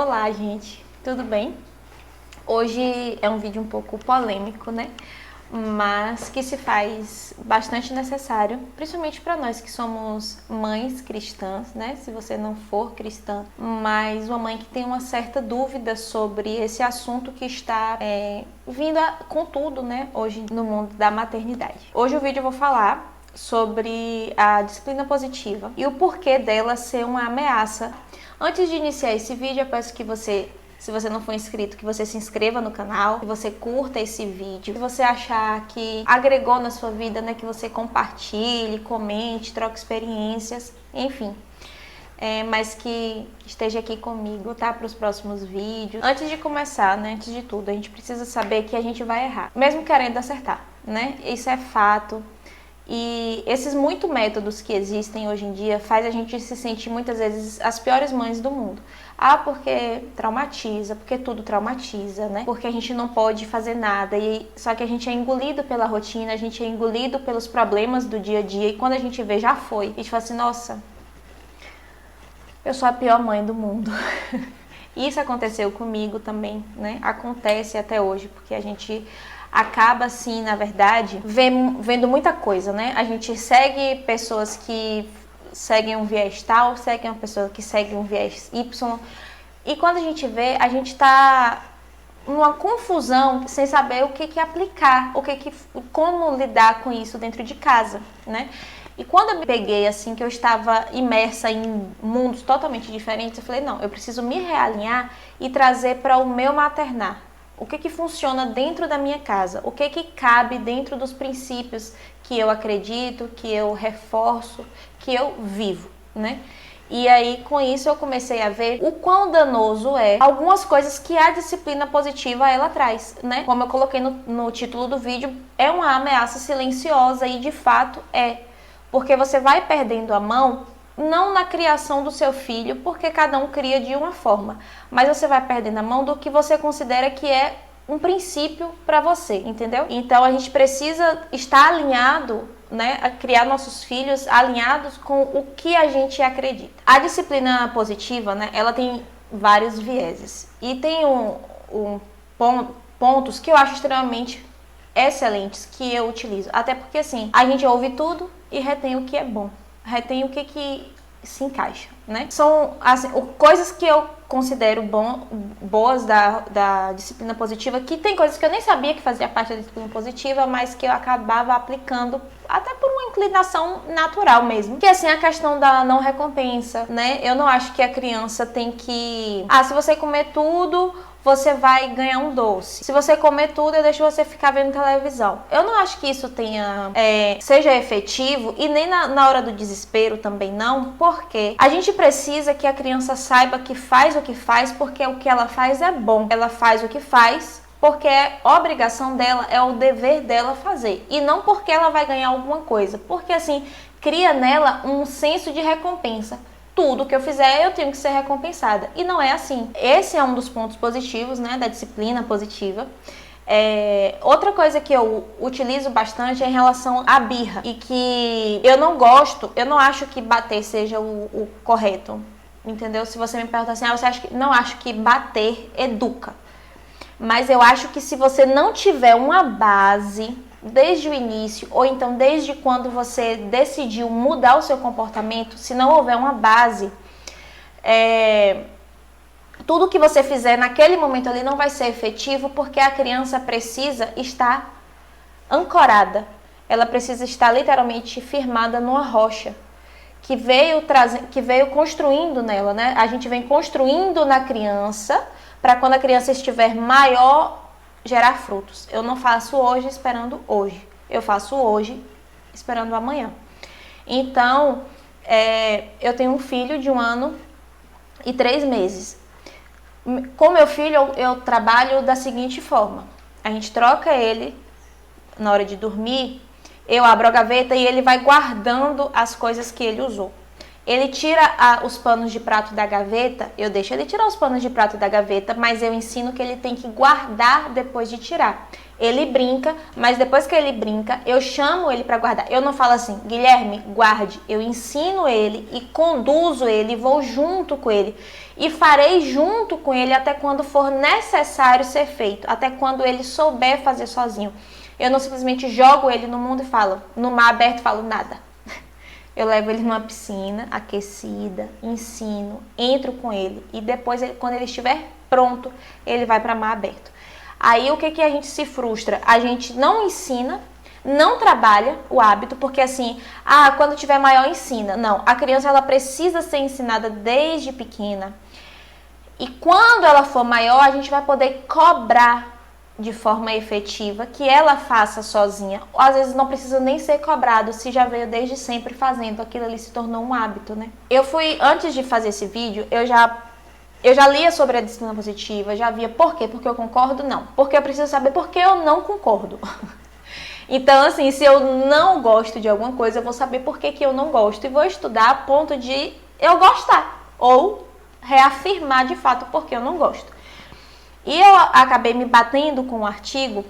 Olá, gente, tudo bem? Hoje é um vídeo um pouco polêmico, né? Mas que se faz bastante necessário, principalmente para nós que somos mães cristãs, né? Se você não for cristã, mas uma mãe que tem uma certa dúvida sobre esse assunto que está vindo com tudo, né? Hoje no mundo da maternidade. Hoje o vídeo eu vou falar sobre a disciplina positiva e o porquê dela ser uma ameaça. Antes de iniciar esse vídeo, eu peço que você, se você não for inscrito, que você se inscreva no canal, que você curta esse vídeo. Se você achar que agregou na sua vida, né, que você compartilhe, comente, troque experiências, enfim. Mas que esteja aqui comigo, tá? Para os próximos vídeos. Antes de começar, né, antes de tudo, a gente precisa saber que a gente vai errar, mesmo querendo acertar, né? Isso é fato. E esses muitos métodos que existem hoje em dia faz a gente se sentir muitas vezes as piores mães do mundo. Porque traumatiza, porque tudo traumatiza, né? Porque a gente não pode fazer nada, só que a gente é engolido pela rotina, a gente é engolido pelos problemas do dia a dia e quando a gente vê, já foi. A gente fala assim, nossa, eu sou a pior mãe do mundo. Isso aconteceu comigo também, né? Acontece até hoje, porque a gente acaba assim, na verdade, vendo muita coisa, né? A gente segue pessoas que seguem um viés tal, segue uma pessoa que segue um viés Y, e quando a gente vê, a gente tá numa confusão sem saber o que aplicar, como lidar com isso dentro de casa, né? E quando eu me peguei assim, que eu estava imersa em mundos totalmente diferentes, eu falei, não, eu preciso me realinhar e trazer para o meu maternar. O que funciona dentro da minha casa? O que cabe dentro dos princípios que eu acredito, que eu reforço, que eu vivo, né? E aí, com isso, eu comecei a ver o quão danoso é algumas coisas que a disciplina positiva ela traz, né? Como eu coloquei no título do vídeo, é uma ameaça silenciosa e, de fato, é. Porque você vai perdendo a mão, não na criação do seu filho, porque cada um cria de uma forma, mas você vai perdendo a mão do que você considera que é um princípio para você, entendeu? Então a gente precisa estar alinhado, né, a criar nossos filhos alinhados com o que a gente acredita. A disciplina positiva, né, ela tem vários vieses e tem pontos que eu acho extremamente excelentes que eu utilizo, até porque assim, a gente ouve tudo e retém o que é bom. Retém o que se encaixa, né? São assim, coisas que eu considero boas da disciplina positiva, que tem coisas que eu nem sabia que fazia parte da disciplina positiva, mas que eu acabava aplicando até por uma inclinação natural mesmo. Que assim, a questão da não recompensa, né? Eu não acho que a criança tem que... se você comer tudo, você vai ganhar um doce. Se você comer tudo, eu deixo você ficar vendo televisão. Eu não acho que isso seja efetivo e nem na hora do desespero também não, porque a gente precisa que a criança saiba que faz o que faz porque o que ela faz é bom. Ela faz o que faz porque é obrigação dela, é o dever dela fazer. E não porque ela vai ganhar alguma coisa. Porque assim, cria nela um senso de recompensa. Tudo que eu fizer, eu tenho que ser recompensada. E não é assim. Esse é um dos pontos positivos, né, da disciplina positiva. Outra coisa que eu utilizo bastante é em relação à birra. E que eu não gosto, eu não acho que bater seja o correto. Entendeu? Se você me pergunta assim, você acha que... Não acho que bater educa. Mas eu acho que se você não tiver uma base desde o início, ou então desde quando você decidiu mudar o seu comportamento, se não houver uma base, tudo que você fizer naquele momento ali não vai ser efetivo, porque a criança precisa estar ancorada, ela precisa estar literalmente firmada numa rocha, que veio construindo nela, né? A gente vem construindo na criança, para quando a criança estiver maior, gerar frutos. Eu não faço hoje esperando hoje. Eu faço hoje esperando amanhã. Então, eu tenho um filho de 1 ano e 3 meses. Com meu filho, eu trabalho da seguinte forma. A gente troca ele na hora de dormir, eu abro a gaveta e ele vai guardando as coisas que ele usou. Ele tira os panos de prato da gaveta, eu deixo ele tirar os panos de prato da gaveta, mas eu ensino que ele tem que guardar depois de tirar. Ele brinca, mas depois que ele brinca, eu chamo ele para guardar. Eu não falo assim, Guilherme, guarde. Eu ensino ele e conduzo ele, vou junto com ele. E farei junto com ele até quando for necessário ser feito, até quando ele souber fazer sozinho. Eu não simplesmente jogo ele no mundo e falo, no mar aberto e falo nada. Eu levo ele numa piscina aquecida, ensino, entro com ele e depois, quando ele estiver pronto, ele vai para mar aberto. Aí o que a gente se frustra? A gente não ensina, não trabalha o hábito, porque assim, quando tiver maior ensina. Não, a criança ela precisa ser ensinada desde pequena. E quando ela for maior, a gente vai poder cobrar de forma efetiva que ela faça sozinha. Às vezes não precisa nem ser cobrado, se já veio desde sempre fazendo, aquilo ali se tornou um hábito, né? Antes de fazer esse vídeo, eu já lia sobre a disciplina positiva, já via por quê? Porque eu concordo? Não. Porque eu preciso saber por que eu não concordo. Então, assim, se eu não gosto de alguma coisa, eu vou saber por que eu não gosto e vou estudar a ponto de eu gostar ou reafirmar de fato por que eu não gosto. E eu acabei me batendo com um artigo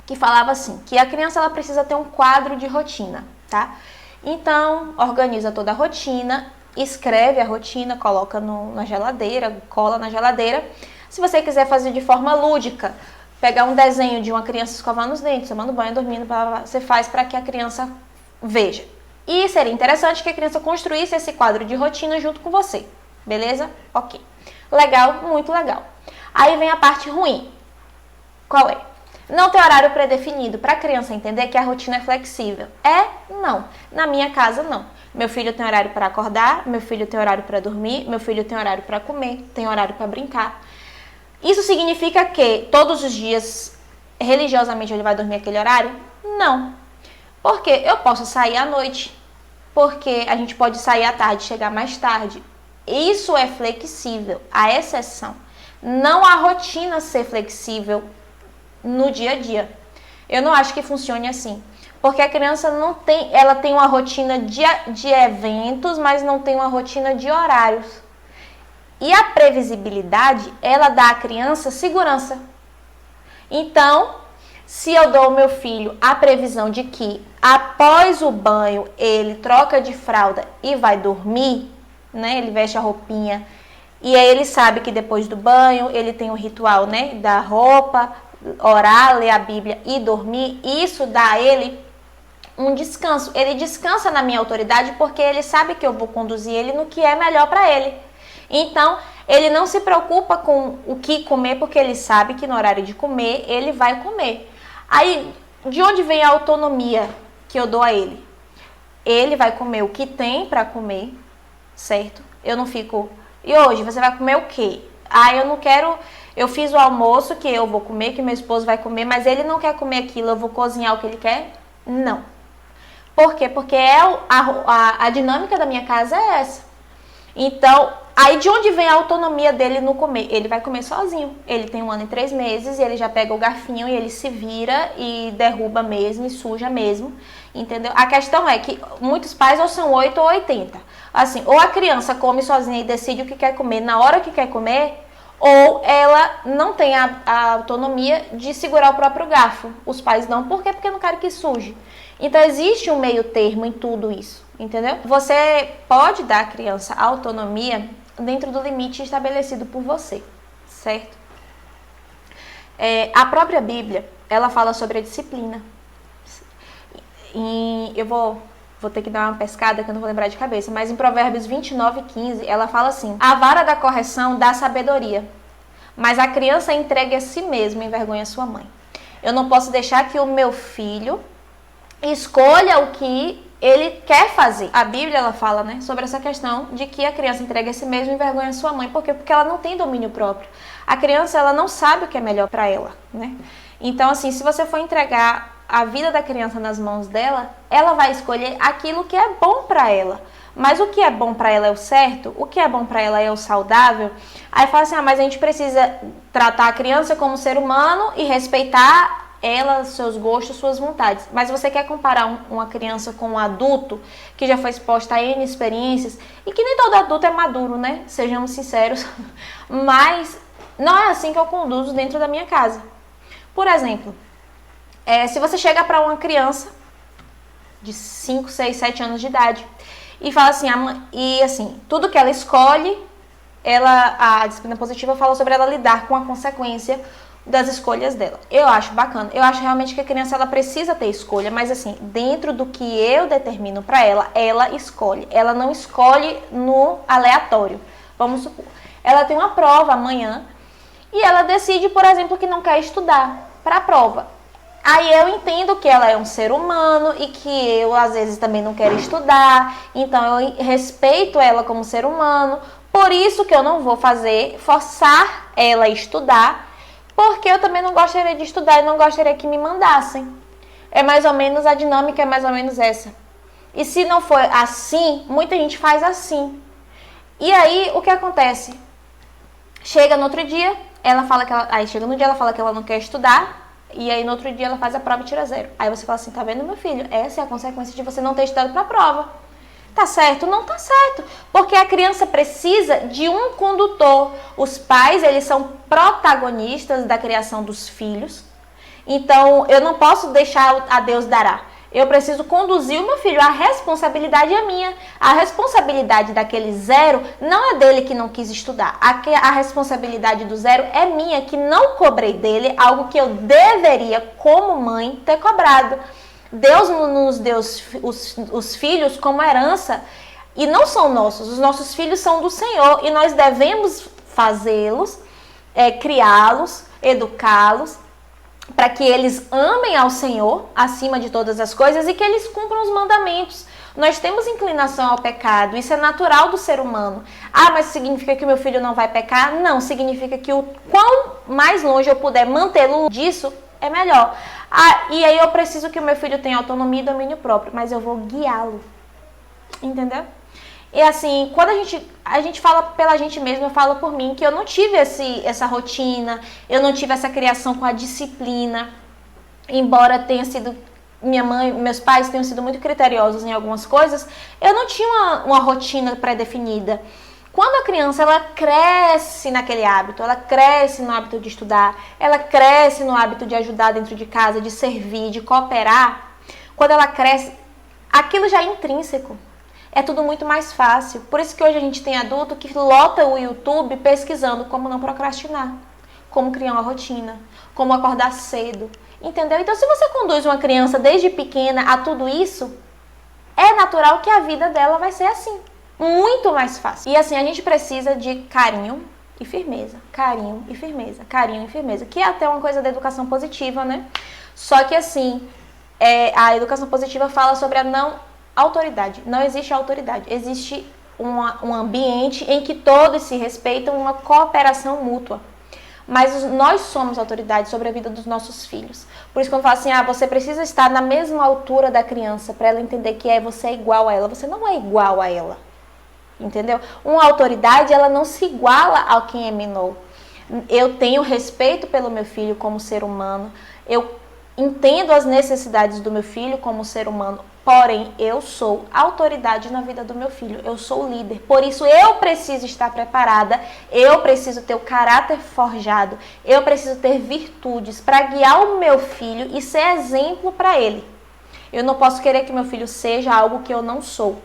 que falava assim, que a criança ela precisa ter um quadro de rotina, tá? Então, organiza toda a rotina, escreve a rotina, coloca na geladeira, cola na geladeira. Se você quiser fazer de forma lúdica, pegar um desenho de uma criança escovando os dentes, tomando banho, dormindo, blá, blá, blá, você faz para que a criança veja. E seria interessante que a criança construísse esse quadro de rotina junto com você, beleza? Ok. Legal, muito legal. Aí vem a parte ruim. Qual é? Não tem horário pré-definido para a criança entender que a rotina é flexível. Não. Na minha casa, não. Meu filho tem horário para acordar, meu filho tem horário para dormir, meu filho tem horário para comer, tem horário para brincar. Isso significa que todos os dias, religiosamente, ele vai dormir aquele horário? Não. Porque eu posso sair à noite, porque a gente pode sair à tarde, chegar mais tarde. Isso é flexível, a exceção. Não há rotina ser flexível no dia a dia. Eu não acho que funcione assim. Porque a criança ela tem uma rotina de eventos, mas não tem uma rotina de horários. E a previsibilidade, ela dá à criança segurança. Então, se eu dou ao meu filho a previsão de que após o banho ele troca de fralda e vai dormir, né? Ele veste a roupinha e aí ele sabe que depois do banho ele tem o ritual, né? Da roupa, orar, ler a Bíblia e dormir. Isso dá a ele um descanso. Ele descansa na minha autoridade porque ele sabe que eu vou conduzir ele no que é melhor para ele. Então, ele não se preocupa com o que comer porque ele sabe que no horário de comer ele vai comer. Aí, de onde vem a autonomia que eu dou a ele? Ele vai comer o que tem para comer, certo? Eu não fico... E hoje, você vai comer o quê? Eu não quero... Eu fiz o almoço que eu vou comer, que meu esposo vai comer, mas ele não quer comer aquilo, eu vou cozinhar o que ele quer? Não. Por quê? Porque a dinâmica da minha casa é essa. Então, aí de onde vem a autonomia dele no comer? Ele vai comer sozinho. Ele tem 1 ano e 3 meses e ele já pega o garfinho e ele se vira e derruba mesmo e suja mesmo, entendeu? A questão é que muitos pais ou são 8 ou 80. Assim, ou a criança come sozinha e decide o que quer comer na hora que quer comer, ou ela não tem a autonomia de segurar o próprio garfo. Os pais não. Por quê? Porque não querem que suje. Então, existe um meio termo em tudo isso, entendeu? Você pode dar à criança autonomia dentro do limite estabelecido por você, certo? A própria Bíblia, ela fala sobre a disciplina. E eu vou ter que dar uma pescada que eu não vou lembrar de cabeça, mas em Provérbios 29:15, ela fala assim: a vara da correção dá sabedoria, mas a criança entregue a si mesma envergonha sua mãe. Eu não posso deixar que o meu filho escolha o que ele quer fazer. A Bíblia, ela fala, né, sobre essa questão de que a criança entrega a si mesma e envergonha sua mãe. Por quê? Porque ela não tem domínio próprio. A criança, ela não sabe o que é melhor para ela, né? Então, assim, se você for entregar a vida da criança nas mãos dela, ela vai escolher aquilo que é bom para ela. Mas o que é bom para ela é o certo? O que é bom para ela é o saudável? Aí fala assim, mas a gente precisa tratar a criança como ser humano e respeitar ela, seus gostos, suas vontades. Mas você quer comparar uma criança com um adulto que já foi exposta a N experiências, e que nem todo adulto é maduro, né? Sejamos sinceros. Mas não é assim que eu conduzo dentro da minha casa. Por exemplo, se você chega para uma criança de 5, 6, 7 anos de idade e fala assim, tudo que ela escolhe, a disciplina positiva fala sobre ela lidar com a consequência das escolhas dela. Eu acho bacana. Eu acho realmente que a criança ela precisa ter escolha, mas assim, dentro do que eu determino para ela, ela escolhe. Ela não escolhe no aleatório. Vamos supor, ela tem uma prova amanhã e ela decide, por exemplo, que não quer estudar para a prova. Aí eu entendo que ela é um ser humano e que eu às vezes também não quero estudar, então eu respeito ela como ser humano. Por isso que eu não vou forçar ela a estudar, porque eu também não gostaria de estudar e não gostaria que me mandassem. É mais ou menos, a dinâmica é mais ou menos essa. E se não for assim, muita gente faz assim. E aí, o que acontece? Chega no outro dia, ela fala que ela fala que ela não quer estudar, e aí no outro dia ela faz a prova e tira 0. Aí você fala assim, tá vendo, meu filho? Essa é a consequência de você não ter estudado para a prova. Tá certo? Não tá certo. Porque a criança precisa de um condutor. Os pais, eles são protagonistas da criação dos filhos. Então, eu não posso deixar a Deus dará. Eu preciso conduzir o meu filho. A responsabilidade é minha. A responsabilidade daquele 0 não é dele que não quis estudar. A responsabilidade do 0 é minha, que não cobrei dele algo que eu deveria, como mãe, ter cobrado. Deus nos deu os filhos como herança e não são nossos. Os nossos filhos são do Senhor e nós devemos fazê-los, criá-los, educá-los, para que eles amem ao Senhor acima de todas as coisas e que eles cumpram os mandamentos. Nós temos inclinação ao pecado, isso é natural do ser humano. Ah, mas significa que o meu filho não vai pecar? Não, significa que o quão mais longe eu puder mantê-lo disso, é melhor. E aí eu preciso que o meu filho tenha autonomia e domínio próprio, mas eu vou guiá-lo. Entendeu? E assim, quando a gente fala pela gente mesmo, eu falo por mim, que eu não tive essa rotina, eu não tive essa criação com a disciplina, embora tenha sido, minha mãe, meus pais tenham sido muito criteriosos em algumas coisas, eu não tinha uma rotina pré-definida. Quando a criança ela cresce naquele hábito, ela cresce no hábito de estudar, ela cresce no hábito de ajudar dentro de casa, de servir, de cooperar, quando ela cresce, aquilo já é intrínseco. É tudo muito mais fácil. Por isso que hoje a gente tem adulto que lota o YouTube pesquisando como não procrastinar, como criar uma rotina, como acordar cedo. Entendeu? Então, se você conduz uma criança desde pequena a tudo isso, é natural que a vida dela vai ser assim. Muito mais fácil. E assim, a gente precisa de carinho e firmeza. Carinho e firmeza. Carinho e firmeza. Que é até uma coisa da educação positiva, né? Só que assim, a educação positiva fala sobre a não autoridade. Não existe autoridade. Existe um ambiente em que todos se respeitam, uma cooperação mútua. Mas nós somos autoridade sobre a vida dos nossos filhos. Por isso que eu falo assim, você precisa estar na mesma altura da criança para ela entender que você é igual a ela. Você não é igual a ela. Entendeu? Uma autoridade, ela não se iguala ao quem é menor. Eu tenho respeito pelo meu filho como ser humano. Eu entendo as necessidades do meu filho como ser humano. Porém, eu sou autoridade na vida do meu filho. Eu sou o líder. Por isso, eu preciso estar preparada. Eu preciso ter o caráter forjado. Eu preciso ter virtudes para guiar o meu filho e ser exemplo para ele. Eu não posso querer que meu filho seja algo que eu não sou.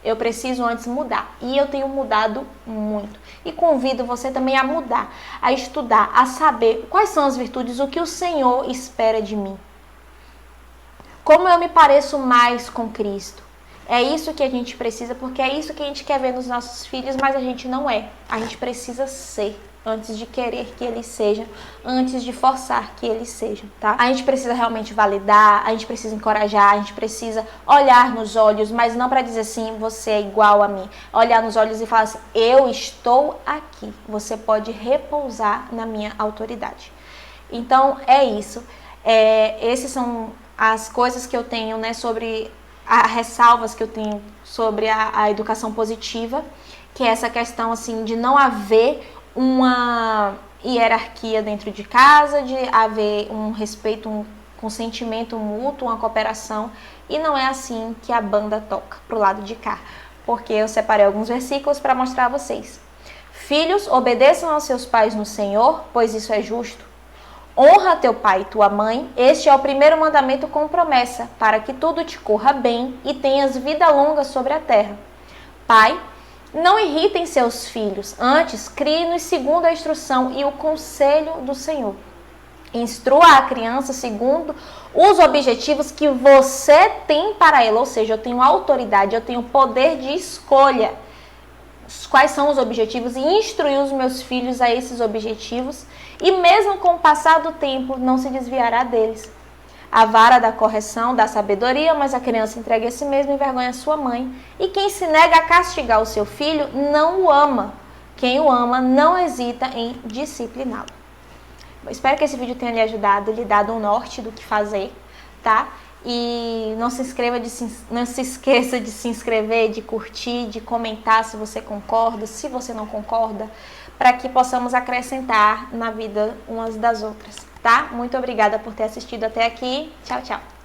Eu preciso antes mudar. E eu tenho mudado muito. E convido você também a mudar, a estudar, a saber quais são as virtudes, o que o Senhor espera de mim. Como eu me pareço mais com Cristo. É isso que a gente precisa, porque é isso que a gente quer ver nos nossos filhos, mas a gente não é. A gente precisa ser, antes de querer que eles sejam, antes de forçar que eles sejam, tá? A gente precisa realmente validar, a gente precisa encorajar, a gente precisa olhar nos olhos, mas não para dizer assim, você é igual a mim. Olhar nos olhos e falar assim, eu estou aqui, você pode repousar na minha autoridade. Então, é isso. Esses são as coisas que eu tenho, né, sobre as ressalvas que eu tenho sobre a educação positiva, que é essa questão assim de não haver uma hierarquia dentro de casa, de haver um respeito consentimento mútuo, uma cooperação, e não é assim que a banda toca pro lado de cá, porque eu separei alguns versículos para mostrar a vocês. Filhos, obedeçam aos seus pais no Senhor, pois isso é justo. Honra teu pai e tua mãe, este é o primeiro mandamento com promessa, para que tudo te corra bem e tenhas vida longa sobre a terra. Pai, não irritem seus filhos, antes criem-nos segundo a instrução e o conselho do Senhor. Instrua a criança segundo os objetivos que você tem para ela, ou seja, eu tenho autoridade, eu tenho poder de escolha. Quais são os objetivos e instruir os meus filhos a esses objetivos, e mesmo com o passar do tempo não se desviará deles. A vara da correção dá sabedoria, mas a criança entrega a si mesma e envergonha sua mãe. E quem se nega a castigar o seu filho não o ama. Quem o ama não hesita em discipliná-lo. Espero que esse vídeo tenha lhe ajudado, lhe dado um norte do que fazer, tá? E não se esqueça de se inscrever, de curtir, de comentar se você concorda, se você não concorda, para que possamos acrescentar na vida umas das outras, tá? Muito obrigada por ter assistido até aqui. Tchau, tchau.